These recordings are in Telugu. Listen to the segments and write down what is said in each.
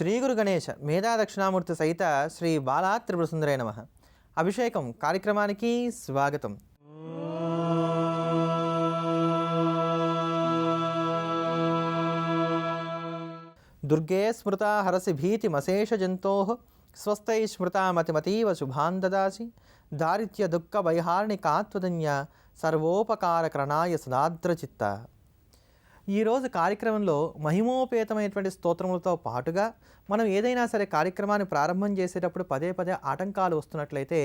శ్రీ గురు గణేశ మేధా దక్షిణామూర్తి సహిత శ్రీ బాలా త్రిపుర సుందరే నమః. అభిషేకం కార్యక్రమానికి స్వాగతం. దుర్గే స్మృతా హరసి భీతిమశేష జంతోః స్వస్థై స్మృతా మతిమతీవ శుభాన్ దదాసి దారిద్ర్య దుఃఖ వైహార్ణికాత్వదన్య సర్వోపకారకరణాయ సదాద్రచిత్త. ఈరోజు కార్యక్రమంలో మహిమోపేతమైనటువంటి స్తోత్రములతో పాటుగా మనం ఏదైనా సరే కార్యక్రమాన్ని ప్రారంభం చేసేటప్పుడు పదే పదే ఆటంకాలు వస్తున్నట్లయితే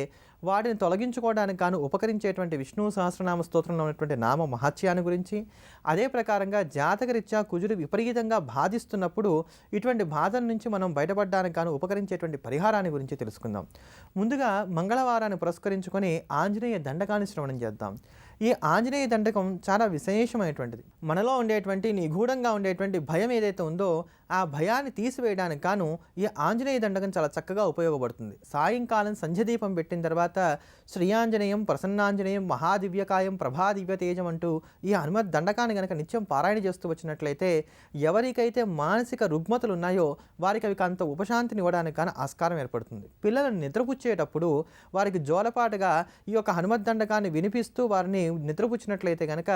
వాటిని తొలగించుకోవడానికి గాను ఉపకరించేటువంటి విష్ణు సహస్రనామ స్తోత్రంలో ఉన్నటువంటి నామ మహత్యాన్ని గురించి, అదే ప్రకారంగా జాతకరీత్యా కుజుడు విపరీతంగా బాధిస్తున్నప్పుడు ఇటువంటి బాధల నుంచి మనం బయటపడడానికి గాను ఉపకరించేటువంటి పరిహారాన్ని గురించి తెలుసుకుందాం. ముందుగా మంగళవారాన్ని పురస్కరించుకొని ఆంజనేయ దండకాన్ని శ్రవణం చేద్దాం. ఈ ఆంజనేయ దండకం చాలా విశేషమైనటువంటిది. మనలో ఉండేటువంటి నిగూఢంగా ఉండేటువంటి భయం ఏదైతే ఉందో ఆ భయాన్ని తీసివేయడానికి గాను ఈ ఆంజనేయ దండకం చాలా చక్కగా ఉపయోగపడుతుంది. సాయంకాలం సంధ్యదీపం పెట్టిన తర్వాత శ్రీయాంజనేయం ప్రసన్నాంజనేయం మహాదివ్యకాయం ప్రభాదివ్యతేజం అంటూ ఈ హనుమత్ దండకాన్ని కనుక నిత్యం పారాయణ చేస్తూ వచ్చినట్లయితే ఎవరికైతే మానసిక రుగ్మతలు ఉన్నాయో వారికి అవి కొంత ఉపశాంతిని ఇవ్వడానికి కానీ ఆస్కారం ఏర్పడుతుంది. పిల్లలను నిద్రపుచ్చేటప్పుడు వారికి జోలపాటుగా ఈ యొక్క హనుమత్ దండకాన్ని వినిపిస్తూ వారిని నిద్రపుచ్చినట్లయితే కనుక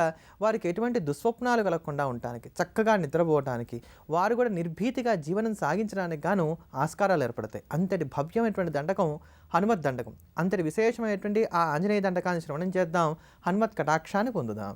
వారికి ఎటువంటి దుస్వప్నాలు కలగకుండా ఉండటానికి, చక్కగా నిద్రపోవటానికి, వారు కూడా నిర్భీతిగా జీవనం సాగించడానికి గాను ఆస్కారాలు ఏర్పడతాయి. అంతటి భవ్యమైనటువంటి దండకం హనుమత్ దండకం. అంతటి విశేషమైనటువంటి ఆ ఆంజనేయ దండకాన్ని శ్రవణం చేద్దాం, హనుమత్ కటాక్షాన్ని పొందుదాం.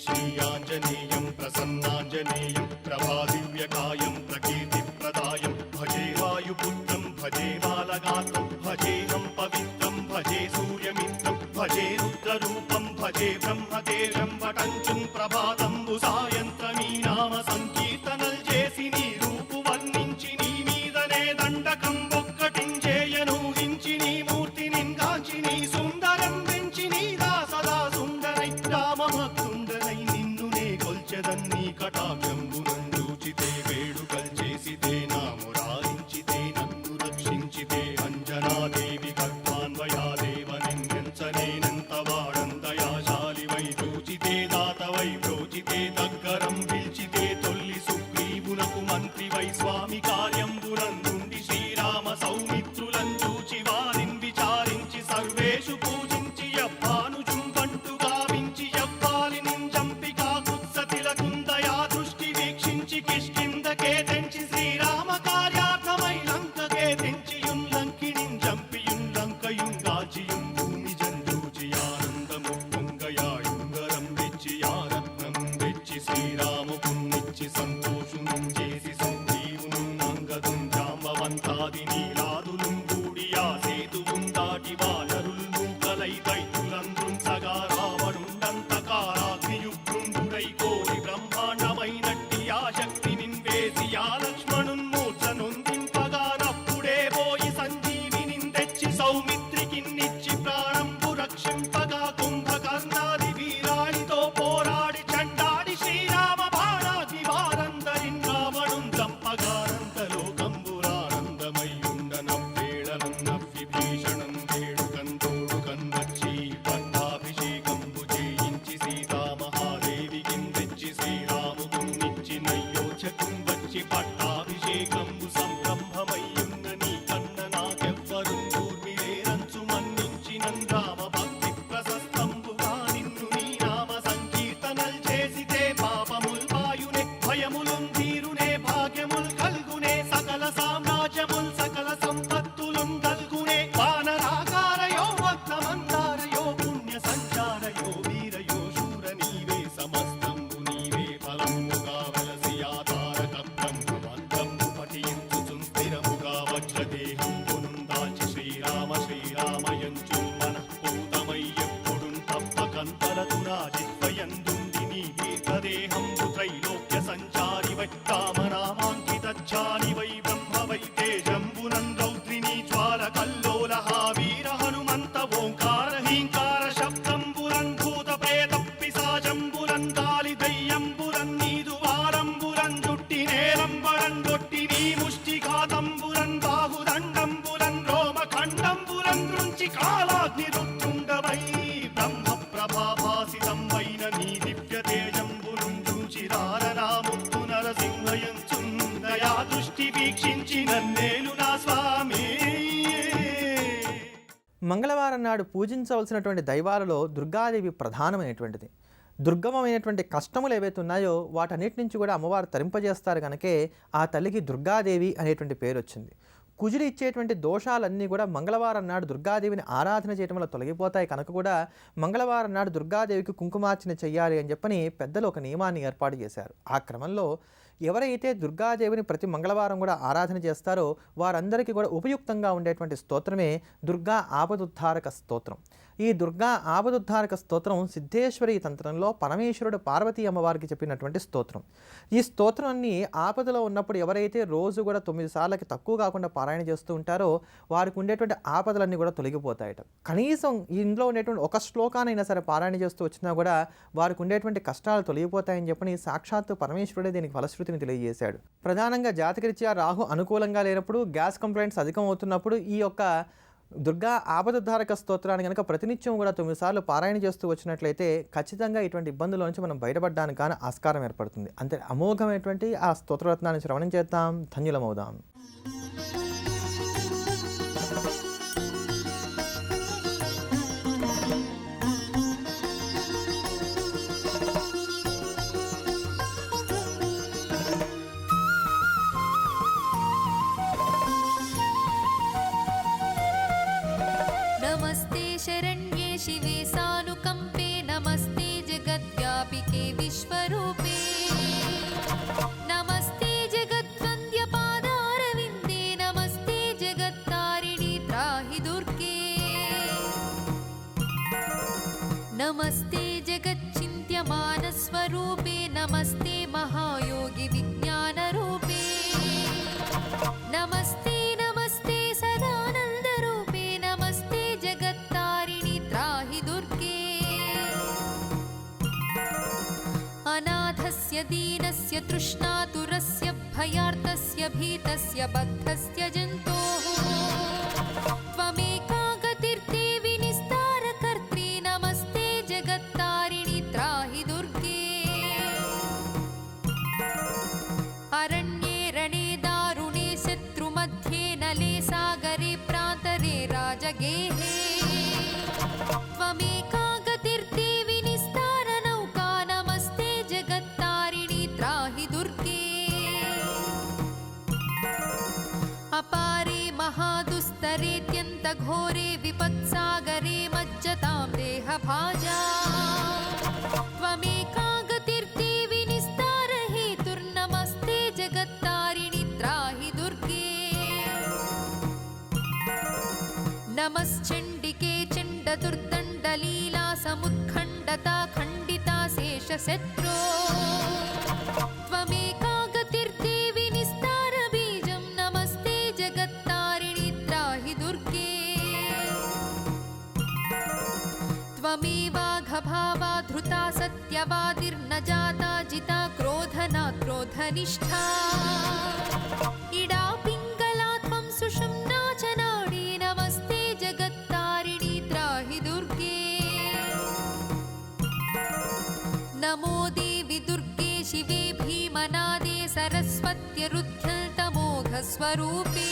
శ్రీయాంజనేయం ప్రసన్నాంజనేయం ప్రభాదివ్యకాయం ప్రకీర్తిప్రదాయం భజే వాయుపుత్రం భజే బాలగాత్రం భజేహం పవిత్రం భజే సూర్యమిత్రం భజే రుద్రరూపం భజే బ్రహ్మతేజం వటంచుం ప్రభాతంబు సాయంత్రమీ నామ సంకీర్తనల్ చేసి నీ రూపు వర్ణించి నీ మీదనే దండకం ఒక్కటించేయనూహించి నీ మూర్తి నింగాంచి నీ సుందరం పెంచి నీ దాసదా సుందరై రామభక్తుండనై నిన్ను నే కొల్చెదన్నీ కటాక్షంబునందూచితే వేడుకల్ చేసితే నా మురారించితే నన్ను రక్షించితే అంజనాదేవి గర్భాన్వయాదేవనించనేనంత వాడందయాశాలి వై చూచితే దాతవై ప్రోచితే దగ్గరం పిలిచితే తొల్లి సుగ్రీవునకు మంత్రి వై స్వామి కార్యంబునందుండి శ్రీరామ సౌమిత్రులను చూచి వారిని విచారించి సర్వేషు పూజించి యవ్వానుజుంబంటు గావించి యవ్వాలిని చంపికా కుత్సతిలకుందయా దృష్టి వీక్షించి కిష్కిందకే తెంచి శ్రీరామ కార్యార్థమై లంకకే తెంచియున్ లంకిణిం చంపియున్ లంకయున్ గాచియున్ భూమి జంజూచి ఆనందము పొంగయాయుంగరం వెచ్చి ఆరత్నం వెచ్చి శ్రీరాముకున్నిచ్చి సంతోషును చేసి సంజీవును నంగదుం జాంబవంతాది నీలాదులు కూడి ఆ సేతువుం దాటి వానరుల్ మూకలై దైత్యులంద్రుం సగా రావణుండంతకారాగ్నియుగ్రుండుడై కోరి బ్రహ్మాండమైనట్టి ఆ శక్తి నిన్వేసి ఆ లక్ష్మణున్ మూర్ఛనొందింపగానప్పుడే పోయి సంజీవినిన్ తెచ్చి సౌమిత్రికిన్నిచ్చి ప్రాణంబు రక్షింపగా కుంభకర్ణాది వీరాళితో పోరాడి చండాడి శ్రీరామ బాణాది వారందరిన్ రావణున్ చంపగానంత లోకంబురానందమై ఉండ వీక్షించి నన్నేలు నా స్వామి. మంగళవారం నాడు పూజించవలసినటువంటి దైవాలలో దుర్గాదేవి ప్రధానమైనటువంటిది. దుర్గమమైనటువంటి కష్టములు ఏవైతే ఉన్నాయో వాటన్నిటి నుంచి కూడా అమ్మవారు తరింపజేస్తారు కనుకే ఆ తల్లికి దుర్గాదేవి అనేటువంటి పేరు వచ్చింది. కుజుడు ఇచ్చేటువంటి దోషాలన్నీ కూడా మంగళవారం నాడు దుర్గాదేవిని ఆరాధన చేయడం వల్ల తొలగిపోతాయి కనుక కూడా మంగళవారం నాడు దుర్గాదేవికి కుంకుమార్చన చెయ్యాలి అని చెప్పని పెద్దలు ఒక నియమాన్ని ఏర్పాటు చేశారు. ఆ క్రమంలో ఎవరైతే దుర్గాదేవిని ప్రతి మంగళవారం కూడా ఆరాధన చేస్తారో వారందరికీ కూడా ఉపయుక్తంగా ఉండేటువంటి స్తోత్రమే దుర్గా ఆపదుద్ధారక స్తోత్రం. ఈ దుర్గా ఆపదుద్ధారక స్తోత్రం సిద్ధేశ్వరి తంత్రంలో పరమేశ్వరుడు పార్వతీ అమ్మవారికి చెప్పినటువంటి స్తోత్రం. ఈ స్తోత్రాన్ని ఆపదలో ఉన్నప్పుడు ఎవరైతే రోజు కూడా 9 సార్లకి తక్కువ కాకుండా పారాయణ చేస్తూ ఉంటారో వారికి ఉండేటువంటి ఆపదలన్నీ కూడా తొలగిపోతాయట. కనీసం ఇందులో ఉండేటువంటి ఒక శ్లోకానైనా సరే పారాయణ చేస్తూ వచ్చినా కూడా వారికి ఉండేటువంటి కష్టాలు తొలగిపోతాయని చెప్పని సాక్షాత్తు పరమేశ్వరుడే దీనికి ఫలశ్రుతిని తెలియజేశాడు. ప్రధానంగా జాతకరీత్యా రాహు అనుకూలంగా లేనప్పుడు, గ్యాస్ కంప్లైంట్స్ అధికం అవుతున్నప్పుడు ఈ యొక్క దుర్గా ఆపదుద్ధారక స్తోత్రాన్ని కనుక ప్రతినిత్యం కూడా 9 సార్లు పారాయణ చేస్తూ వచ్చినట్లయితే ఖచ్చితంగా ఇటువంటి ఇబ్బందుల నుంచి మనం బయటపడడానికి కానీ ఆస్కారం ఏర్పడుతుంది. అంతే అమోఘమైనటువంటి ఆ స్తోత్రరత్నాన్ని శ్రవణం చేద్దాం, ధన్యులమవుదాం. नमस्ते शरण्ये शिवे सानुकम्पे नमस्ते जगद्व्यापिके विश्वरूपे नमस्ते जगद्वन्द्यपादारविन्दे नमस्ते जगत्तारिणि त्राहि दुर्गे नमस्ते जगच्चिन्त्यमानस्वरूपे नमस्ते महायोगि विज्ञानरूपे नमस्ते नमस्ते सदानन्दरूपे नमस्ते जगत्तारिणि त्राहि दुर्गे अनाथस्य दीनस्य तृष्णातुरस्य भयार्तस्य भीतस्य बद्धस्य जन्तोः त्वमेका गतिर्देवि निस्तारकर्त्री नमस्ते जगत्तारिणि त्राहि दुर्गे अरण्ये रणे दारुणे शत्रुमध्ये नले सागरे प्रान्तरे राजगेहे त्वमेका गतिर्देवि निस्तारनौका नमस्ते जगत्तारिणि त्राहि दुर्गे अपारे महादुस्तरेत्यन्तघोरे विपत्सागरे मज्जतां देहभाजा त्वमेका गतिर्देवि निस्तारहेतुर्नमस्ते जगत्तारिणि त्राहि दुर्गे नमश्चण्डिके चण्डदुर्दण्डलीला समुत्खण्डता खण्डिता शेषशत्रो त्वमेका गतिर्देवि निस्तारबीजं नमस्ते जगत्तारिणि त्राहि दुर्गे त्वमेवाघभावा धृता सत्यवादिर्न जाता जिता क्रोधना क्रोधनिष्ठा इडा पिङ्गला त्वं सुषुम्ना च नाडी नमस्ते जगत्तारिणि त्राहि दुर्गे नमो देवि दुर्गे शिवे भीमनादे सरस्वत्यरुध्यल्तमोघस्वरूपे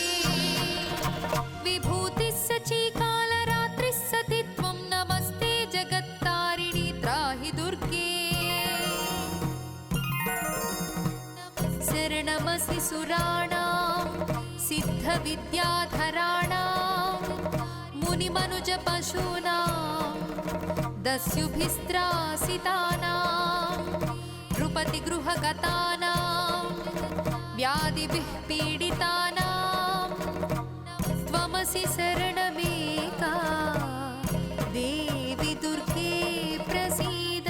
विभूतिः सचीकालरात्रिः सति त्वं नमस्ते जगत्तारिणि त्राहि दुर्गे शरणमसि सुराणां सिद्धविद्याधराणां मुनिमनुजपशूनां दस्युभिस्त्रासितानां नृपतिगृहगतानां व्याधिभिः पीडितानां त्वमसि शरणमेका देवि दुर्गे प्रसीद.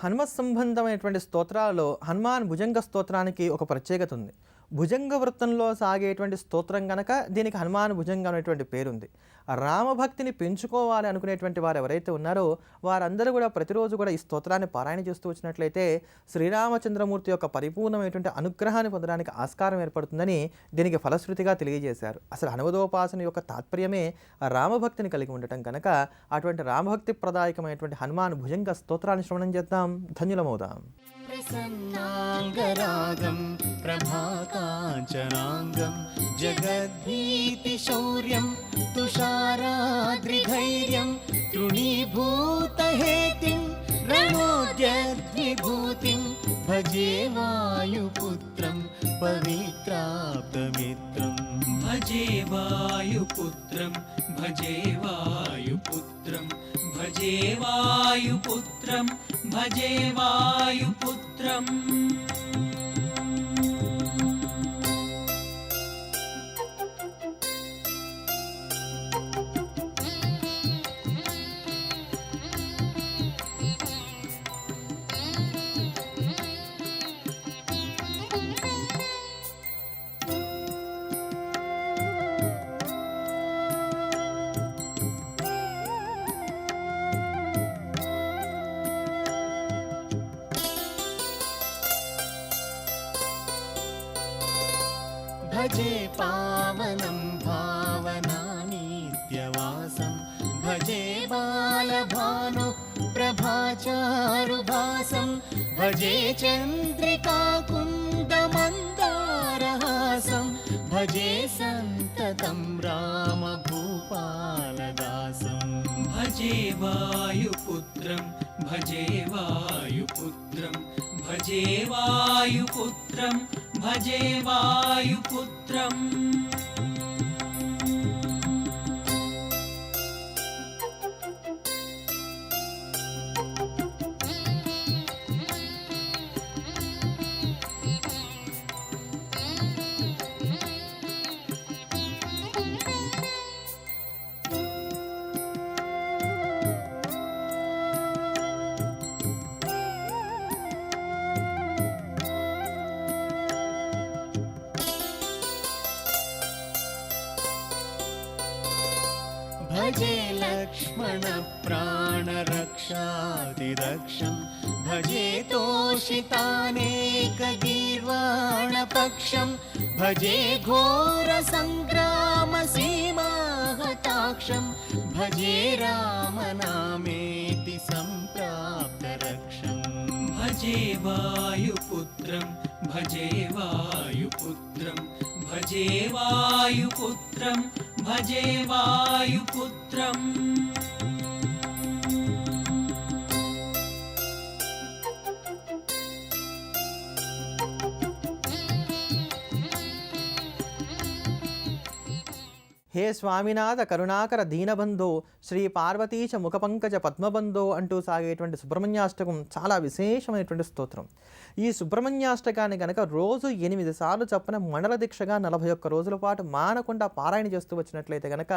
హనుమత్ సంబంధమైనటువంటి స్తోత్రాలలో హనుమాన్ భుజంగ స్తోత్రానికి ఒక ప్రత్యేకత ఉంది. భుజంగ వృత్తంలో సాగేటువంటి స్తోత్రం గనక దీనికి హనుమాన్ భుజంగం అనేటువంటి పేరుంది. రామభక్తిని పెంచుకోవాలి అనుకునేటువంటి వారు ఎవరైతే ఉన్నారో వారందరూ కూడా ప్రతిరోజు కూడా ఈ స్తోత్రాన్ని పారాయణ చేస్తూ వచ్చినట్లయితే శ్రీరామచంద్రమూర్తి యొక్క పరిపూర్ణమైనటువంటి అనుగ్రహాన్ని పొందడానికి ఆస్కారం ఏర్పడుతుందని దీనికి ఫలశ్రుతిగా తెలియజేశారు. అసలు హనుమదోపాసన యొక్క తాత్పర్యమే రామభక్తిని కలిగి ఉండటం కనుక అటువంటి రామభక్తి ప్రదాయకమైనటువంటి హనుమాన్ భుజంగ స్తోత్రాన్ని శ్రవణం చేద్దాం, ధన్యులమవుదాం. ప్రసన్నాంగరాగం ప్రభాకాంచనాంగం జగద్భీతిశౌర్యం తుషారాద్రిధైర్యం తృణీభూతహేతిం రణోద్యద్విభూతిం భజే వాయుపుత్రం పవిత్రాప్తమిత్రం. భజే వాయుపుత్రం భజే వాయుపుత్రం భజే వాయుపుత్రం భజే వాయుపుత్రం. భజే పావనం భావనానిత్యవాసం భజే బాలభాను ప్రభాచారుభాసం భజే చంద్రికాకుందమందారహాసం భజే సంతతం రామభూపాలదాసం. భజే వాయుపుత్రం భజే వాయుపుత్రం భజే వాయుపుత్రం భజే వాయుపుత్రం. భజే లక్ష్మణ ప్రాణరక్షాదిరక్షం భజే తోషితానేకగీర్వాణపక్షం భజే ఘోర సంగ్రామ సీమాహతాక్షం భజే రామనామేతి సంప్రాప్తరక్షం. భజే వాయుపుత్రం భజే వాయుపుత్రం భజే వాయుపుత్రం భజే వాయుపుత్రం. హే స్వామినాథ కరుణాకర దీనబంధో శ్రీ పార్వతీచ ముఖపంకజ పద్మబంధో అంటూ సాగేటువంటి సుబ్రహ్మణ్యాష్టకం చాలా విశేషమైనటువంటి స్తోత్రం. ఈ సుబ్రహ్మణ్యాష్టకాన్ని కనుక రోజు 8 సార్లు చొప్పున మండల దీక్షగా 41 రోజుల పాటు మానకుండా పారాయణ చేస్తూ వచ్చినట్లయితే కనుక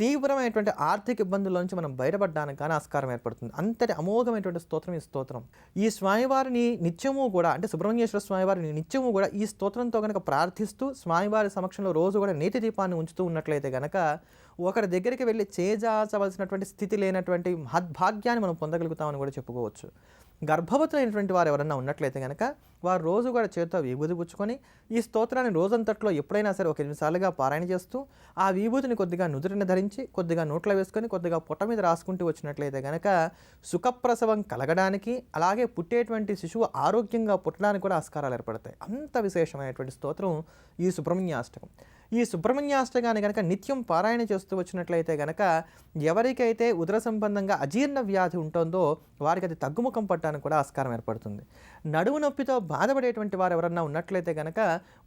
తీవ్రమైనటువంటి ఆర్థిక ఇబ్బందుల నుంచి మనం బయటపడడానికి కానీ ఆస్కారం ఏర్పడుతుంది. అంతటి అమోఘమైనటువంటి స్తోత్రం ఈ స్తోత్రం. ఈ స్వామివారిని నిత్యము కూడా అంటే సుబ్రహ్మణ్యేశ్వర స్వామివారిని నిత్యము కూడా ఈ స్తోత్రంతో కనుక ప్రార్థిస్తూ స్వామివారి సమక్షంలో రోజు కూడా నీతి దీపాన్ని ఉంచుతూ ఉన్నట్లయితే కనుక ఒకరి దగ్గరికి వెళ్ళి చేజాచవలసినటువంటి స్థితి లేనటువంటి మహద్భాగ్యాన్ని మనం పొందగలుగుతామని కూడా చెప్పుకోవచ్చు. గర్భవతులైనటువంటి వారు ఎవరన్నా ఉన్నట్లయితే కనుక వారు రోజు కూడా చేతితో విభూతి పుచ్చుకొని ఈ స్తోత్రాన్ని రోజంతట్లో ఎప్పుడైనా సరే ఒక 8 సార్లుగా పారాయణ చేస్తూ ఆ విభూతిని కొద్దిగా నుదుటిని ధరించి కొద్దిగా నోట్లో వేసుకొని కొద్దిగా పొట్ట మీద రాసుకుంటూ వచ్చినట్లయితే కనుక సుఖప్రసవం కలగడానికి అలాగే పుట్టేటువంటి శిశువు ఆరోగ్యంగా పుట్టడానికి కూడా ఆస్కారాలు ఏర్పడతాయి. అంత విశేషమైనటువంటి స్తోత్రం ఈ సుబ్రహ్మణ్యాష్టకం. ఈ సుబ్రహ్మణ్యాష్టకాన్ని కనుక నిత్యం పారాయణ చేస్తూ వచ్చినట్లయితే కనుక ఎవరికైతే ఉదర సంబంధంగా అజీర్ణ వ్యాధి ఉంటుందో వారికి అది తగ్గుముఖం పట్టడానికి కూడా ఆస్కారం ఏర్పడుతుంది. నడుము నొప్పితో బాధపడేటువంటి వారు ఎవరన్నా ఉన్నట్లయితే కనుక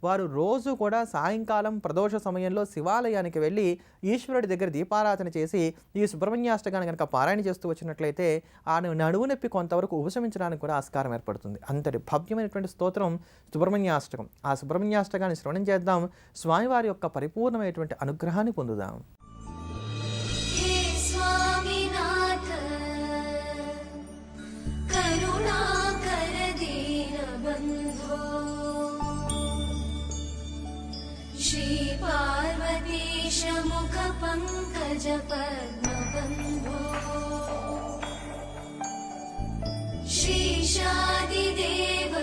వారు రోజు కూడా సాయంకాలం ప్రదోష సమయంలో శివాలయానికి వెళ్ళి ఈశ్వరుడి దగ్గర దీపారాధన చేసి ఈ సుబ్రహ్మణ్యాష్టకాన్ని కనుక పారాయణ చేస్తూ వచ్చినట్లయితే ఆ నడుము నొప్పి కొంతవరకు ఉపశమించడానికి కూడా ఆస్కారం ఏర్పడుతుంది. అంతటి భవ్యమైనటువంటి స్తోత్రం సుబ్రహ్మణ్యాష్టకం. ఆ సుబ్రహ్మణ్యాష్టకాన్ని శ్రవణం చేద్దాం, స్వామివారి యొక్క పరిపూర్ణమైనటువంటి అనుగ్రహాన్ని పొందుదాం. हे स्वामिनाथ करुणाकर दीनबन्धो श्री पार्वती श्रीशमुखपङ्कजपद्मबन्धो श्रीशादिदेव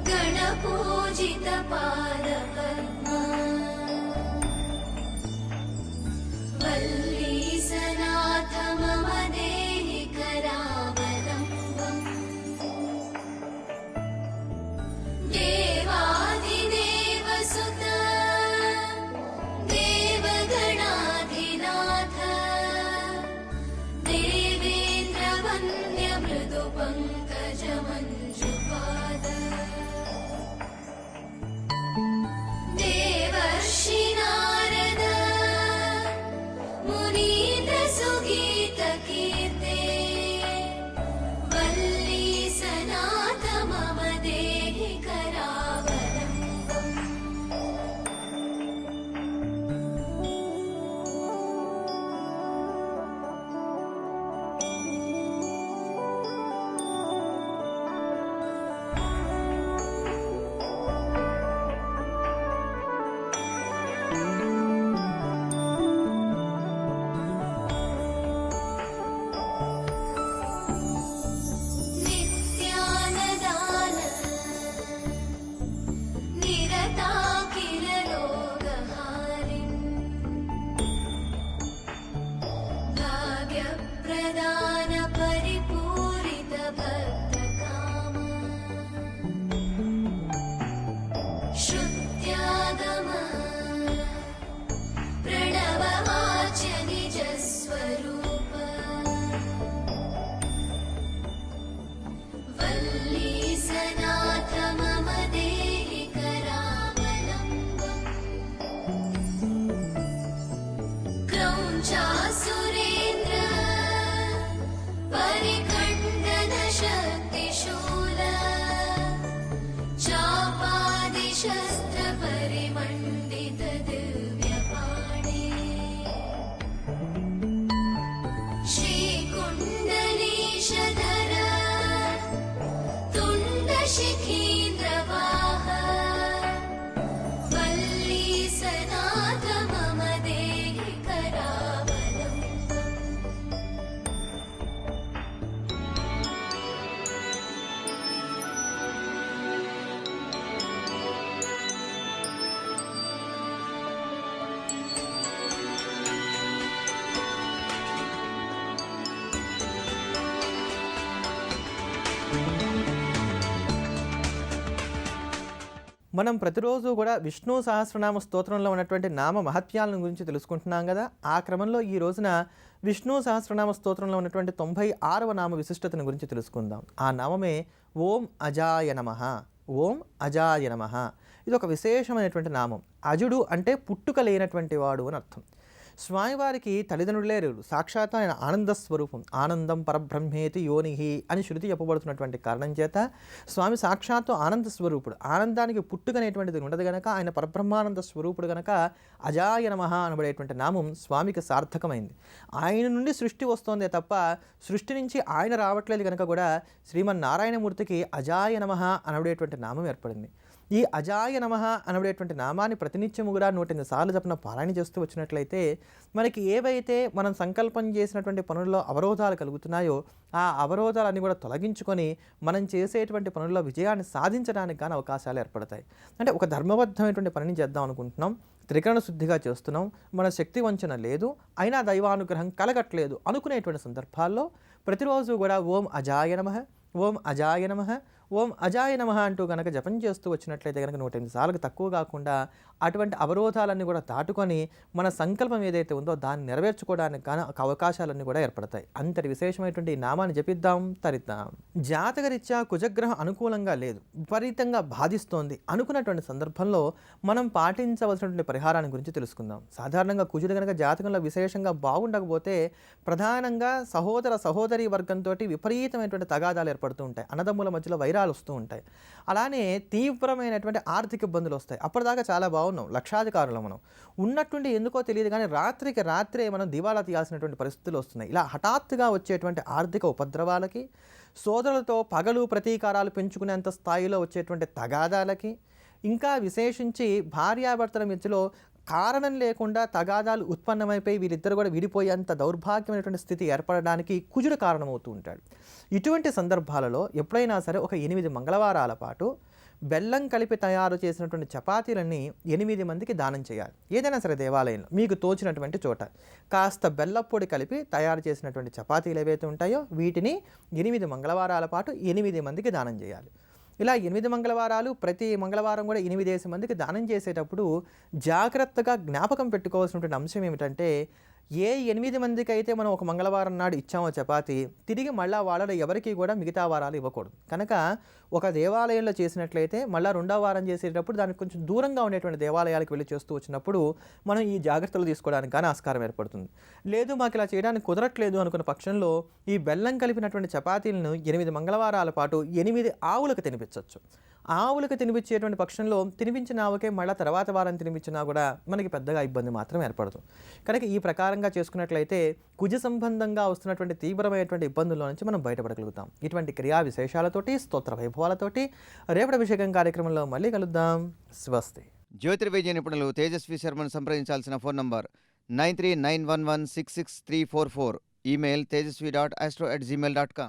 गणपूजितपादपद्मा वल्लीसनाथ मम देहि करावलम्बम् देवादिदेवसुत देवगणाधिनाथ देवेन्द्रवन्द्यमृदुपङ्कजमञ्जुपाद देवर्षि नारद मुनीन्द्रसुगीतकीर्ते वल्लीसनाथ मम देहि करावलम्बम् नित्यानदान निरताकिलरोगहारिन् भाग्यप्रदान परिपूरितभक्तकाम श्रुत्यागम प्रणववाच्य निजस्वरूप वल्लीसनाथ मम देहि करावलम्बम् क्रौञ्चासुरेन्द्र परिखण्डन शक्तिशूल चापादिशस्त्र परिमण्डित दिव्यपाणे श्रीकुण्डलीशधर तुण्डशिखीन्द्रवाह वल्लीसनाथ मम देहि करावलम्बम् మనం ప్రతిరోజు కూడా విష్ణు సహస్రనామ స్తోత్రంలో ఉన్నటువంటి నామ మహత్యాలను గురించి తెలుసుకుంటున్నాం కదా. ఆ క్రమంలో ఈ రోజున విష్ణు సహస్రనామ స్తోత్రంలో ఉన్నటువంటి 96వ నామ విశిష్టతను గురించి తెలుసుకుందాం. ఆ నామమే ఓం అజాయ నమః. ఓం అజాయ నమః ఇది ఒక విశేషమైనటువంటి నామం. అజుడు అంటే పుట్టుక లేనటువంటి వాడు అని అర్థం. స్వామివారికి తల్లిదండ్రులే లేరు. సాక్షాత్ ఆయన ఆనంద స్వరూపం. ఆనందం పరబ్రహ్మేతి యోనిహి అని శృతి చెప్పబడుతున్నటువంటి కారణం చేత స్వామి సాక్షాత్తు ఆనంద స్వరూపుడు. ఆనందానికి పుట్టుకనేటువంటిది ఉండదు గనక ఆయన పరబ్రహ్మానంద స్వరూపుడు గనక అజాయ నమః అనబడేటువంటి నామం స్వామికి సార్థకమైంది. ఆయన నుండి సృష్టి వస్తోందే తప్ప సృష్టి నుంచి ఆయన రావట్లేదు కనుక కూడా శ్రీమన్నారాయణమూర్తికి అజాయ నమః అనబడేటువంటి నామం ఏర్పడింది. ఈ అజాయ నమః అనబడేటువంటి నామాన్ని ప్రతినిత్యము కూడా 108 సార్లు జపన పారాయణ చేస్తూ వచ్చినట్లయితే మనకి ఏవైతే మనం సంకల్పం చేసినటువంటి పనుల్లో అవరోధాలు కలుగుతున్నాయో ఆ అవరోధాలన్నీ కూడా తొలగించుకొని మనం చేసేటువంటి పనుల్లో విజయాన్ని సాధించడానికి కానీ అవకాశాలు ఏర్పడతాయి. అంటే ఒక ధర్మబద్ధమైనటువంటి పనిని చేద్దాం అనుకుంటున్నాం, త్రికరణ శుద్ధిగా చేస్తున్నాం, మన శక్తి వంచన లేదు, అయినా దైవానుగ్రహం కలగట్లేదు అనుకునేటువంటి సందర్భాల్లో ప్రతిరోజు కూడా ఓం అజాయ నమః, ఓం అజాయ నమః, ఓం అజాయ నమః అంటూ కనుక జపం చేస్తూ వచ్చినట్లయితే కనుక 108 సార్లకు తక్కువ కాకుండా అటువంటి అవరోధాలన్నీ కూడా దాటుకొని మన సంకల్పం ఏదైతే ఉందో దాన్ని నెరవేర్చుకోవడానికి కానీ అవకాశాలన్నీ కూడా ఏర్పడతాయి. అంతటి విశేషమైనటువంటి ఈ నామాన్ని జపిద్దాం, తరిద్దాం. జాతకరీత్యా కుజగ్రహం అనుకూలంగా లేదు, విపరీతంగా బాధిస్తోంది అనుకున్నటువంటి సందర్భంలో మనం పాటించవలసినటువంటి పరిహారాన్ని గురించి తెలుసుకుందాం. సాధారణంగా కుజుడు కనుక జాతకంలో విశేషంగా బాగుండకపోతే ప్రధానంగా సహోదర సహోదరి వర్గంతో విపరీతమైనటువంటి తగాదాలు ఏర్పడుతూ ఉంటాయి. అన్నదమ్ముల మధ్యలో వైరాలు వస్తూ ఉంటాయి. అలానే తీవ్రమైనటువంటి ఆర్థిక ఇబ్బందులు వస్తాయి. అప్పటిదాకా చాలా బాగున్నాం, లక్షాధికారులు మనం ఉన్నట్టుండి ఎందుకో తెలియదు కానీ రాత్రికి రాత్రే మనం దివాలా తీయాల్సినటువంటి పరిస్థితులు వస్తున్నాయి. ఇలా హఠాత్తుగా వచ్చేటువంటి ఆర్థిక ఉపద్రవాలకి, సోదరులతో పగలు ప్రతీకారాలు పెంచుకునేంత స్థాయిలో వచ్చేటువంటి తగాదాలకి, ఇంకా విశేషించి భార్యాభర్తల మధ్యలో కారణం లేకుండా తగాదాలు ఉత్పన్నమైపోయి వీరిద్దరు కూడా విడిపోయేంత దౌర్భాగ్యమైనటువంటి స్థితి ఏర్పడడానికి కుజుడు కారణమవుతూ ఉంటాడు. ఇటువంటి సందర్భాలలో ఎప్పుడైనా సరే ఒక 8 మంగళవారాల పాటు బెల్లం కలిపి తయారు చేసినటువంటి చపాతీలన్నీ 8 మందికి దానం చేయాలి. ఏదైనా సరే దేవాలయంలో మీకు తోచినటువంటి చోట కాస్త బెల్లం పొడి కలిపి తయారు చేసినటువంటి చపాతీలు ఏవైతే ఉంటాయో వీటిని 8 మంగళవారాల పాటు 8 మందికి దానం చేయాలి. ఇలా 8 మంగళవారాలు ప్రతి మంగళవారం కూడా 8 మందికి దానం చేసేటప్పుడు జాగ్రత్తగా జ్ఞాపకం పెట్టుకోవాల్సినటువంటి అంశం ఏమిటంటే, ఏ 8 మందికి అయితే మనం ఒక మంగళవారం నాడు ఇచ్చామో చపాతి, తిరిగి మళ్ళా వాళ్ళలో ఎవరికి కూడా మిగతా వారాలు ఇవ్వకూడదు. కనుక ఒక దేవాలయంలో చేసినట్లయితే మళ్ళీ 2వ వారం చేసేటప్పుడు దానికి కొంచెం దూరంగా ఉండేటువంటి దేవాలయాలకు వెళ్ళి చేస్తూ వచ్చినప్పుడు మనం ఈ జాగ్రత్తలు తీసుకోవడానికి కానీ ఆస్కారం ఏర్పడుతుంది. లేదు మాకు ఇలా చేయడానికి కుదరట్లేదు అనుకున్న పక్షంలో ఈ బెల్లం కలిపినటువంటి చపాతీలను 8 మంగళవారాల పాటు 8 ఆవులకు తినిపించవచ్చు. ఆవులకు తినిపించేటువంటి పక్షంలో తినిపించిన ఆవుకే మళ్ళీ తర్వాత వారం తినిపించినా కూడా మనకి పెద్దగా ఇబ్బంది మాత్రం ఏర్పడదు. కనుక ఈ ప్రకారంగా చేసుకున్నట్లయితే కుజ సంబంధంగా వస్తున్నటువంటి తీవ్రమైనటువంటి ఇబ్బందుల నుంచి మనం బయటపడగలుగుతాం. ఇటువంటి క్రియా విశేషాలతోటి స్తోత్ర వైభవాలతోటి రేపటి అభిషేకం కార్యక్రమంలో మళ్ళీ కలుద్దాం. స్వస్తి. జ్యోతిర్వైద్య నిపుణులు తేజస్వి శర్మను సంప్రదించాల్సిన ఫోన్ నంబర్ 9391166344. Email tejasvi.astro@gmail.com.